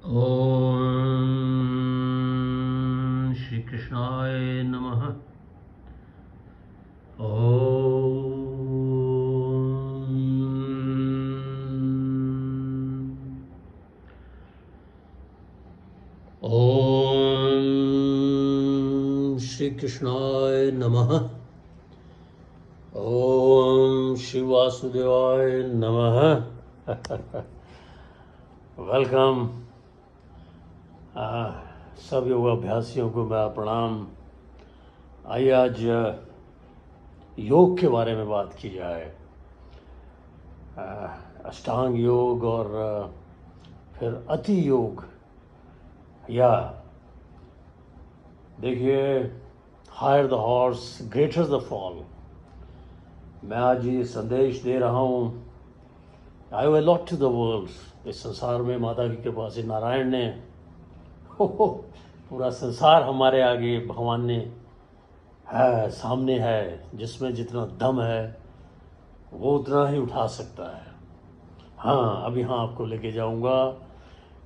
ओम श्री कृष्णाय नमः। ओम श्री कृष्णाय नमः। ओम श्री वासुदेवाय नमः। वेलकम सब योग अभ्यासियों को मेरा प्रणाम। आइए आज योग के बारे में बात की जाए। अष्टांग योग और फिर अति योग। या देखिए, higher the horse greater the fall. मैं आज ये संदेश दे रहा हूँ। आई ओwe a lot to the world। इस संसार में माता की कृपा से नारायण ने पूरा संसार हमारे आगे भगवान ने है, सामने है। जिसमें जितना दम है वो उतना ही उठा सकता है। हाँ, अब यहाँ आपको लेके जाऊंगा।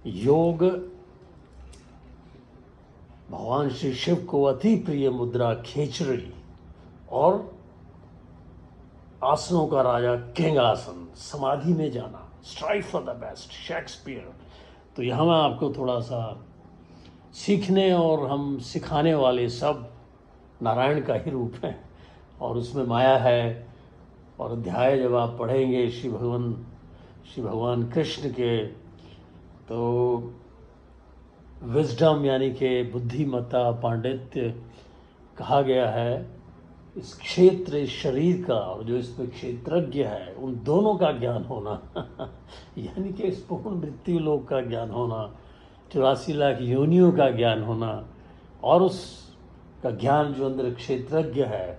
योग भगवान श्री शिव को अति प्रिय मुद्रा खेचरी और आसनों का राजा किंग आसन, समाधि में जाना, strive for the best, Shakespeare. तो यहाँ मैं आपको थोड़ा सा सीखने और हम सिखाने वाले सब नारायण का ही रूप है और उसमें माया है। और अध्याय जब आप पढ़ेंगे श्री भगवान कृष्ण के, तो विजडम यानी कि बुद्धिमत्ता, पांडित्य कहा गया है। इस क्षेत्र, इस शरीर का और जो इसमें क्षेत्रज्ञ है, उन दोनों का ज्ञान होना यानी कि इस पूर्ण मृत्यु लोक का ज्ञान होना, 84 लाख योनियों का ज्ञान होना और उसका ज्ञान जो अंदर क्षेत्रज्ञ है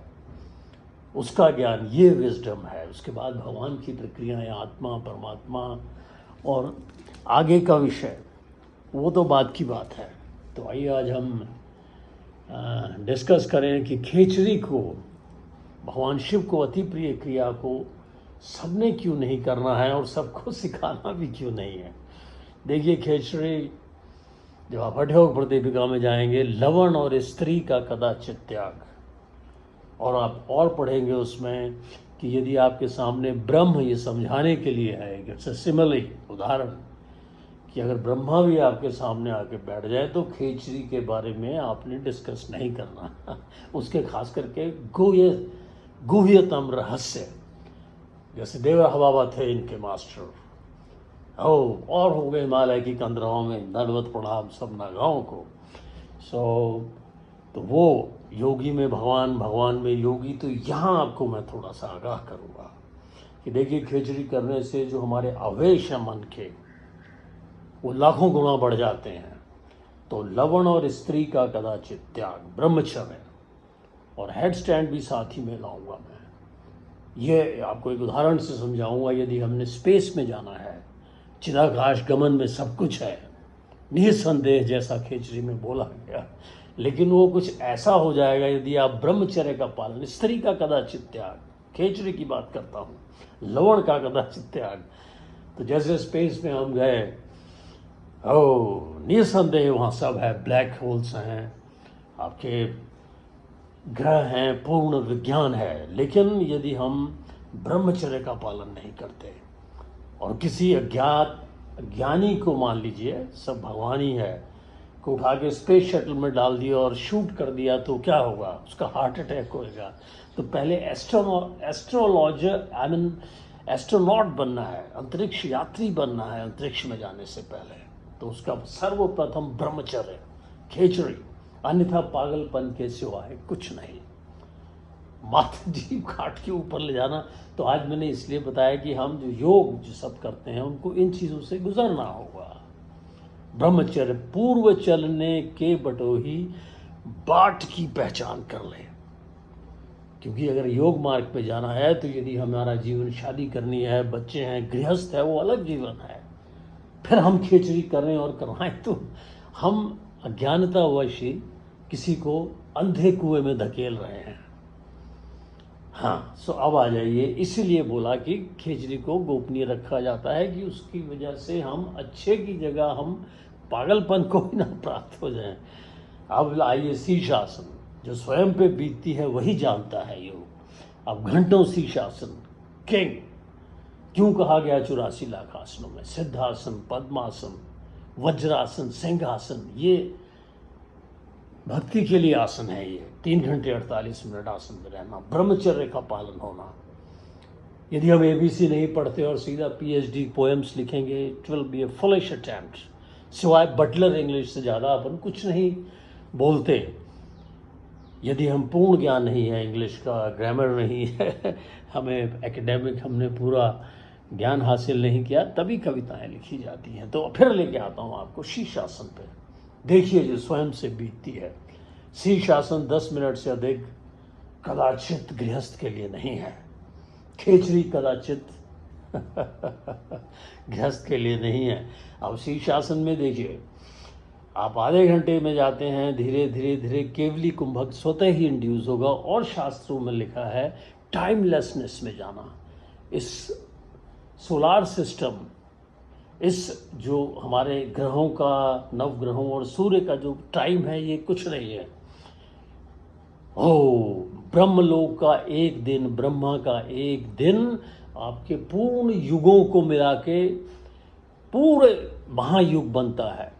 उसका ज्ञान, ये विजडम है। उसके बाद भगवान की प्रक्रियाएं, आत्मा, परमात्मा और आगे का विषय, वो तो बात की बात है। तो आइए आज हम डिस्कस करें कि खेचरी को, भगवान शिव को अति प्रिय क्रिया को सबने क्यों नहीं करना है और सबको सिखाना भी क्यों नहीं है। देखिए, खेचरी जब आप हठयोग प्रदीपिका में जाएंगे, लवण और स्त्री का कदाचित त्याग, और आप और पढ़ेंगे उसमें कि यदि आपके सामने ब्रह्म, ये समझाने के लिए है, इट्स अ सिमिली, उदाहरण, कि अगर ब्रह्मा भी आपके सामने आके बैठ जाए तो खेचरी के बारे में आपने डिस्कस नहीं करना उसके खास करके गुह्यतम रहस्य, जैसे देव हवा थे इनके मास्टर, और हो गए हिमालय की कंदराओं में, दंडवत प्रणाम सब नागाओं को। तो वो योगी में भगवान, भगवान में योगी। तो यहाँ आपको मैं थोड़ा सा आगाह करूँगा कि देखिए, खेचरी करने से जो हमारे आवेश हैं मन के, वो लाखों गुना बढ़ जाते हैं। तो लवण और स्त्री का कदाचित त्याग, ब्रह्मचर्य, और हेड स्टैंड भी साथ ही में लाऊंगा मैं। ये आपको एक उदाहरण से समझाऊंगा। यदि हमने स्पेस में जाना है, चिदाकाश गमन में सब कुछ है निसंदेह, जैसा खेचरी में बोला गया, लेकिन वो कुछ ऐसा हो जाएगा यदि आप ब्रह्मचर्य का पालन, स्त्री का कदाचित त्याग, खेचरी की बात करता हूँ, लवण का कदाचित त्याग। तो जैसे स्पेस में हम गए, निसंदेह वहाँ सब है, ब्लैक होल्स हैं, आपके ग्रह हैं, पूर्ण विज्ञान है। लेकिन यदि हम ब्रह्मचर्य का पालन नहीं करते और किसी अज्ञानी को, मान लीजिए सब भगवान ही है, को उठा के स्पेस शटल में डाल दिया और शूट कर दिया, तो क्या होगा? उसका हार्ट अटैक होएगा। तो पहले एस्ट्रोनॉट बनना है, अंतरिक्ष यात्री बनना है अंतरिक्ष में जाने से पहले। तो उसका सर्वप्रथम ब्रह्मचर्य, खेचरी, अन्यथा पागलपन के सिवाय कुछ नहीं, मात्र जीव काट के ऊपर ले जाना। तो आज मैंने इसलिए बताया कि हम जो योग जो सब करते हैं उनको इन चीज़ों से गुजरना होगा। ब्रह्मचर्य, पूर्व चलने के बटोही बाट की पहचान कर ले। क्योंकि अगर योग मार्ग पे जाना है तो यदि हमारा जीवन, शादी करनी है, बच्चे हैं, गृहस्थ है, वो अलग जीवन है, फिर हम खेचरी करें और करवाएं तो हम अज्ञानतावश ही किसी को अंधे कुएं में धकेल रहे हैं। हाँ, सो अब आ जाइए। इसीलिए बोला कि खेचरी को गोपनीय रखा जाता है कि उसकी वजह से हम अच्छे की जगह हम पागलपन को ही ना प्राप्त हो जाए। अब आइए शीर्षासन, जो स्वयं पे बीतती है वही जानता है योग। अब घंटों शीर्षासन किंग क्यों कहा गया 84 लाख आसनों में? सिद्धासन, पद्मासन, वज्रासन, सिंहासन, ये भक्ति के लिए आसन है। ये 3 घंटे 48 मिनट आसन में रहना, ब्रह्मचर्य का पालन होना। यदि हम ABC नहीं पढ़ते और सीधा PhD पोएम्स लिखेंगे, it will be A foolish attempt. सिवाय बटलर इंग्लिश से ज़्यादा अपन कुछ नहीं बोलते। यदि हम पूर्ण ज्ञान नहीं है, इंग्लिश का ग्रामर नहीं है, हमें एकेडमिक हमने पूरा ज्ञान हासिल नहीं किया, तभी कविताएं लिखी जाती हैं। तो फिर लेके आता हूँ आपको शीर्षासन पे। देखिए जो स्वयं से बीतती है। शीर्षासन 10 मिनट से अधिक कदाचित गृहस्थ के लिए नहीं है। खेचरी कदाचित गृहस्थ के लिए नहीं है। अब शीर्षासन में देखिए, आप आधे घंटे में जाते हैं, धीरे धीरे धीरे केवली कुंभक स्वतः ही इंड्यूस होगा। और शास्त्रों में लिखा है टाइमलेसनेस में जाना। इस सोलार सिस्टम, इस जो हमारे ग्रहों का, नवग्रहों और सूर्य का जो टाइम है, ये कुछ नहीं है। ब्रह्मलोक का एक दिन, ब्रह्मा का एक दिन आपके पूर्ण युगों को मिला के पूरे महायुग बनता है।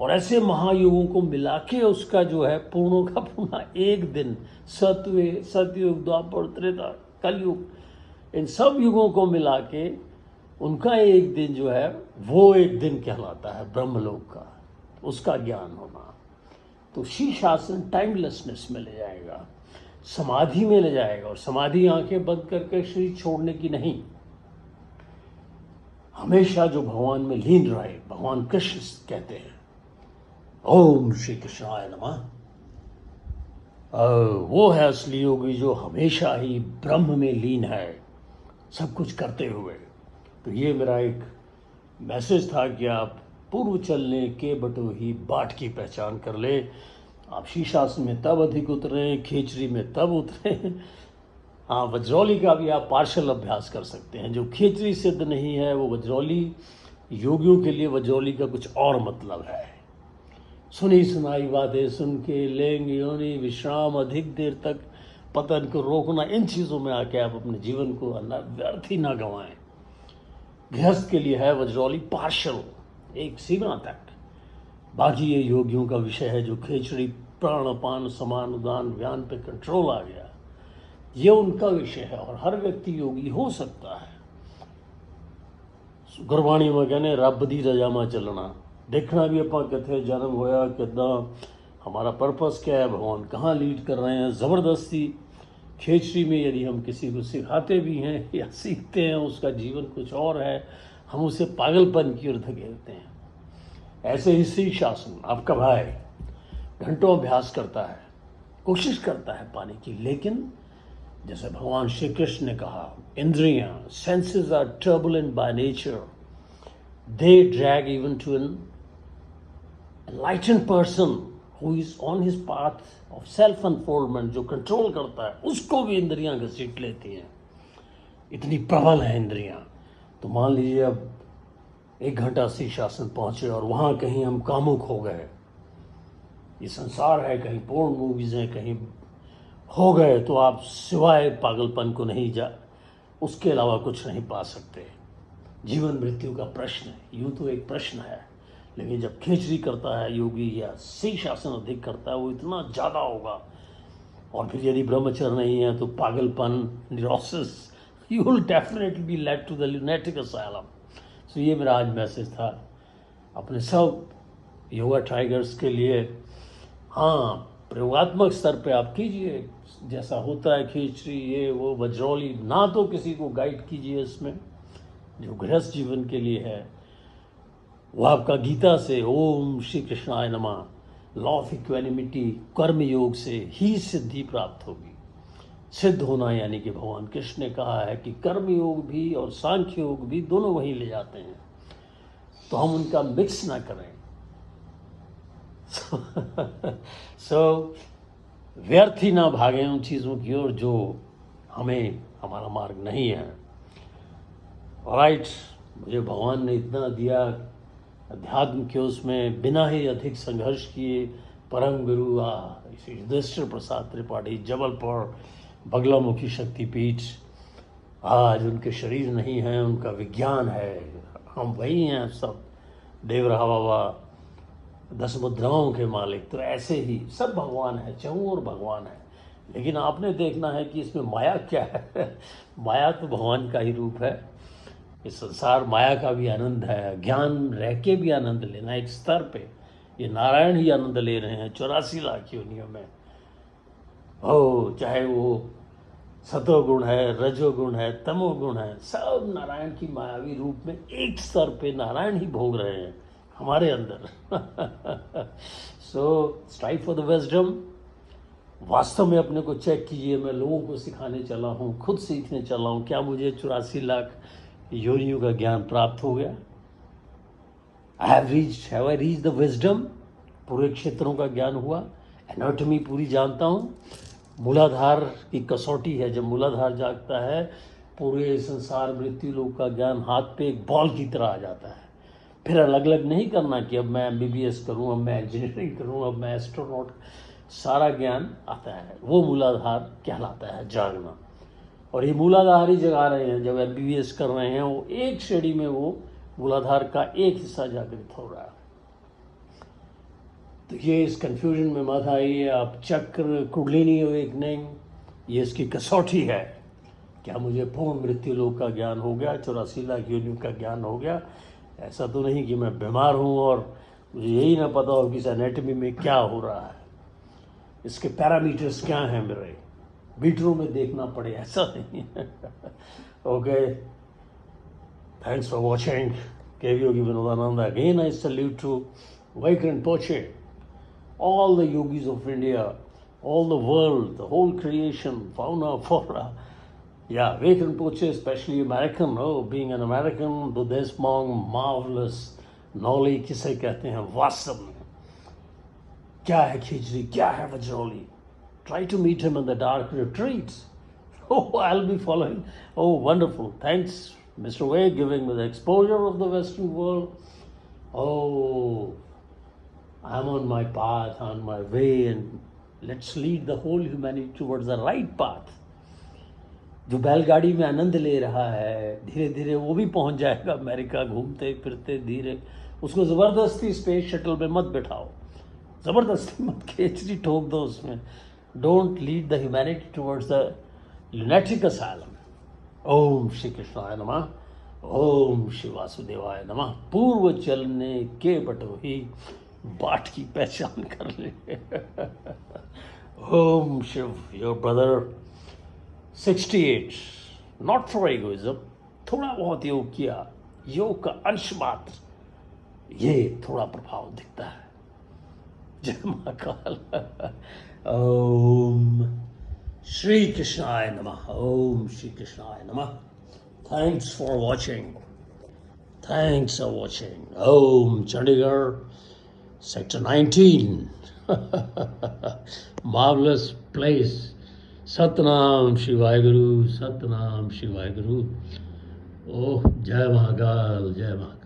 और ऐसे महायुगों को मिला के उसका जो है पूर्णों का पूर्णा एक दिन, सतयुग, द्वापर, त्रेता, कलयुग, इन सब युगों को मिला के उनका एक दिन जो है वो एक दिन कहलाता है ब्रह्मलोक का। उसका ज्ञान होना। तो शीर्षासन टाइमलेसनेस में ले जाएगा, समाधि में ले जाएगा। और समाधि आंखें बंद करके शरीर छोड़ने की नहीं, हमेशा जो भगवान में लीन रहे। भगवान कृष्ण कहते हैं ओम श्री कृष्णाय नमः। वो है असली योगी जो हमेशा ही ब्रह्म में लीन है, सब कुछ करते हुए। तो ये मेरा एक मैसेज था कि आप पूर्व चलने के बटो ही बाट की पहचान कर ले। आप शीर्षासन में तब अधिक उतरें, खेचरी में तब उतरें। हाँ, वज्रौली का भी आप पार्शल अभ्यास कर सकते हैं। जो खेचरी सिद्ध नहीं है वो वज्रौली, योगियों के लिए वज्रौली का कुछ और मतलब है। सुनी सुनाई बातें सुन के लेंगे योनि विश्राम, अधिक देर तक पतन को रोकना, इन चीज़ों में आके आप अपने जीवन को व्यर्थ ही ना गंवाएं। गृहस्थ के लिए है वज्रौली पार्शल, एक सीमा तक। बाकी ये योगियों का विषय है। जो खेचड़ी, प्राणपान, समान, उदान, व्यान पे कंट्रोल आ गया, ये उनका विषय है। और हर व्यक्ति योगी हो सकता है। गुरबाणी में कहने रब दी रजा में चलना, देखना भी अपना कितने जन्म होया, कितना हमारा पर्पस क्या है, भगवान कहाँ लीड कर रहे हैं। ज़बरदस्ती खेचरी में यदि हम किसी को सिखाते भी हैं या सीखते हैं, उसका जीवन कुछ और है, हम उसे पागलपन की ओर धकेलते हैं। ऐसे ही शीर्षासन, आपका भाई घंटों अभ्यास करता है, कोशिश करता है पाने की, लेकिन जैसे भगवान श्री कृष्ण ने कहा, इंद्रियां, senses are turbulent by nature, they drag even to an enlightened person who is on his path of self unfoldment. जो कंट्रोल करता है उसको भी इंद्रियां घसीट लेती हैं, इतनी प्रबल है इंद्रियां। तो मान लीजिए अब 1 घंटा शीर्षासन पहुंचे और वहां कहीं हम कामुक हो गए, ये संसार है, कहीं पोर्न मूवीज हैं, कहीं हो गए, तो आप सिवाय पागलपन को नहीं उसके अलावा कुछ नहीं पा सकते। जीवन मृत्यु का प्रश्न है, यूं तो एक प्रश्न है, लेकिन जब खेचरी करता है योगी या शीर्षासन अधिक करता है, वो इतना ज़्यादा होगा। और फिर यदि ब्रह्मचर्य नहीं है तो पागलपन, neurosis, you will definitely be led to the lunatic asylum. So ये मेरा आज मैसेज था अपने सब योगा टाइगर्स के लिए। हाँ, प्रयोगात्मक स्तर पे आप कीजिए, जैसा होता है खेचरी, ये वो वज्रौली, ना तो किसी को गाइड कीजिए इसमें। जो गृहस्थ जीवन के लिए है वो आपका गीता से ओम श्री कृष्णाय नमः, लॉ ऑफ इक्वेनिमिटी, कर्म योग से ही सिद्धि प्राप्त होगी। सिद्ध होना यानी कि भगवान कृष्ण ने कहा है कि कर्म योग भी और सांख्य योग भी दोनों वहीं ले जाते हैं, तो हम उनका मिक्स ना करें। सो व्यर्थ ही ना भागें उन चीज़ों की ओर जो हमें, हमारा मार्ग नहीं है। राइट, मुझे भगवान ने इतना दिया अध्यात्म के उसमें बिना ही अधिक संघर्ष किए परम गुरु युधिष्ठिर प्रसाद त्रिपाठी, जबलपुर बगलामुखी शक्तिपीठ। आज उनके शरीर नहीं हैं, उनका विज्ञान है, हम वही हैं सब। देव रहा बाबा 10 मुद्राओं के मालिक। तो ऐसे ही सब भगवान है, चहुँ और भगवान है। लेकिन आपने देखना है कि इसमें माया क्या है। माया तो भगवान का ही रूप है। इस संसार माया का भी आनंद है, ज्ञान रह के भी आनंद लेना एक स्तर पे। ये नारायण ही आनंद ले रहे हैं 84 लाख योनियों में। हो चाहे वो सतोगुण है, रजोगुण है, तमोगुण है, सब नारायण की मायावी रूप में एक स्तर पे नारायण ही भोग रहे हैं हमारे अंदर। सो स्ट्राइव फॉर द विजडम। वास्तव में अपने को चेक कीजिए। मैं लोगों को सिखाने चला हूँ, खुद सीखने चला हूँ। क्या मुझे 84 लाख योनियों का ज्ञान प्राप्त हो गया? Have I reach the wisdom? पूरे क्षेत्रों का ज्ञान हुआ, एनाटॉमी पूरी जानता हूँ। मूलाधार की कसौटी है, जब मूलाधार जागता है पूरे संसार मृत्यु लोक का ज्ञान हाथ पे एक बॉल की तरह आ जाता है। फिर अलग अलग नहीं करना कि अब मैं MBBS करूँ, अब मैं इंजीनियरिंग करूँ, अब मैं एस्ट्रोनॉट। सारा ज्ञान आता है, वो मूलाधार कहलाता है जागना। और ये मूलाधार ही जगा रहे हैं। जब MBBS कर रहे हैं वो एक श्रेणी में वो मूलाधार का एक हिस्सा जागृत हो रहा है। तो ये इस कंफ्यूजन में मत आइए आप। चक्र, कुंडलिनी अवेकनिंग, ये इसकी कसौटी है। क्या मुझे पूर्ण मृत्यु लोक का ज्ञान हो गया, 84 लाख योनियों का ज्ञान हो गया? ऐसा तो नहीं कि मैं बीमार हूँ और मुझे यही ना पता हो कि इस एनाटॉमी में क्या हो रहा है, इसके पैरामीटर्स क्या हैं, मेरे मीटरों में देखना पड़े, ऐसा नहीं है। Okay, thanks for watching. KV Yogi Vinodanand again. I salute to Vaikran Poche, all the yogis of India, all the world, the whole creation, fauna, flora. Yeah, Vaikran Poche, especially American. Oh, being an American, Buddhist monk, marvelous knowledge किसे कहते हैं वास्तव में? क्या है खिचड़ी, क्या है वज्रौली? Try to meet him in the dark retreats. Oh, I'll be following. Oh, wonderful. Thanks, Mr. Wei, giving me the exposure of the Western world. Oh, I'm on my path, on my way, and let's lead the whole humanity towards the right path. जो बैलगाड़ी में आनंद ले रहा है, धीरे धीरे वो भी पहुंच जाएगा अमेरिका, घूमते फिरते धीरे। उसको ज़बरदस्ती स्पेस शटल में मत बिठाओ, ज़बरदस्ती मत खींचनी ठोक दो उसमें। Don't lead the humanity towards the lunatic asylum. Om Shri कृष्णाय नमः, ओम श्री वासुदेवाय नमः। पूर्व चलने के बटोही बाट की पहचान कर ले। Om Shiva, your brother 68, not for egoism। थोड़ा बहुत योग किया, योग का अंश मात्र, ये थोड़ा प्रभाव दिखता है। जय महाकाल। ओम श्री कृष्णाय नमः, ओम श्री कृष्णाय नमः। Thanks for watching, thanks for watching. ओम चंडीगढ़ Sector 19, marvelous place. सतनाम शिवाय गुरु, सतनाम शिवाय गुरु। ओह, जय महाकाल, जय महाकाल।